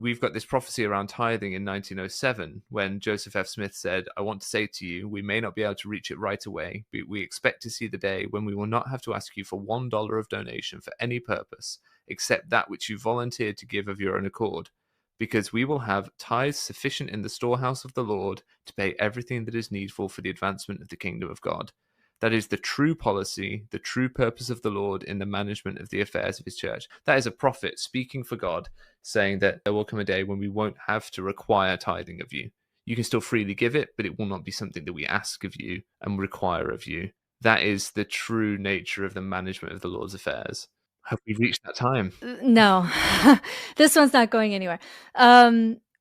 We've got this prophecy around tithing in 1907 when Joseph F. Smith said, I want to say to you, we may not be able to reach it right away, but we expect to see the day when we will not have to ask you for $1 of donation for any purpose, except that which you volunteered to give of your own accord, because we will have tithes sufficient in the storehouse of the Lord to pay everything that is needful for the advancement of the kingdom of God. That is the true policy, the true purpose of the Lord in the management of the affairs of his church. That is a prophet speaking for God, saying that there will come a day when we won't have to require tithing of you. You can still freely give it, but it will not be something that we ask of you and require of you. That is the true nature of the management of the Lord's affairs. Have we reached that time? No, this one's not going anywhere.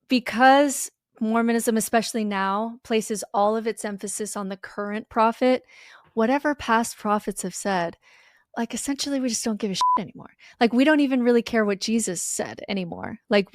Because Mormonism, especially now, places all of its emphasis on the current prophet, whatever past prophets have said, like essentially we just don't give a shit anymore. Like we don't even really care what Jesus said anymore. Like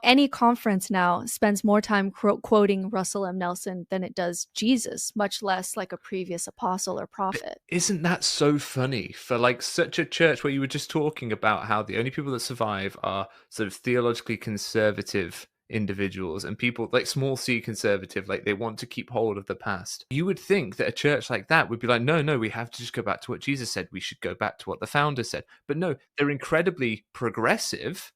any conference now spends more time quoting Russell M. Nelson than it does Jesus, much less like a previous apostle or prophet. Isn't that so funny for like such a church where you were just talking about how the only people that survive are sort of theologically conservative individuals and people like small c conservative, like they want to keep hold of the past. You would think that a church like that would be like, no, we have to just go back to what Jesus said. We should go back to what the founder said. But no, they're incredibly progressive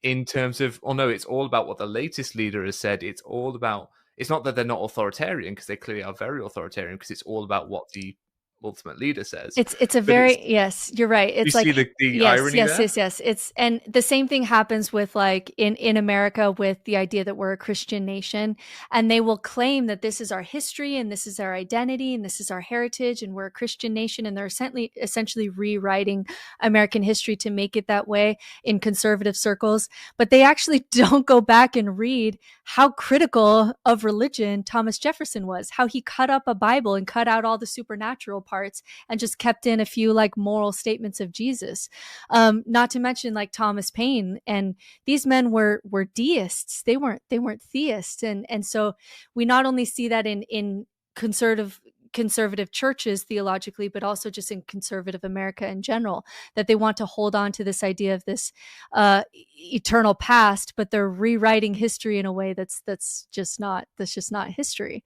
in terms of, oh no, it's all about what the latest leader has said. It's all about, it's not that they're not authoritarian, because they clearly are very authoritarian, because it's all about what the ultimate leader says. It's a But it's, very, yes, you're right. you It's see like, the yes, irony yes, there? yes, yes. And the same thing happens with like in America with the idea that we're a Christian nation, and they will claim that this is our history and this is our identity and this is our heritage and we're a Christian nation, and they're essentially rewriting American history to make it that way in conservative circles. But they actually don't go back and read how critical of religion Thomas Jefferson was, how he cut up a Bible and cut out all the supernatural parts and just kept in a few like moral statements of Jesus. Not to mention like Thomas Paine, and these men were deists. They weren't theists, and so we not only see that in conservative churches theologically, but also just in conservative America in general, that they want to hold on to this idea of this eternal past, but they're rewriting history in a way that's just not history.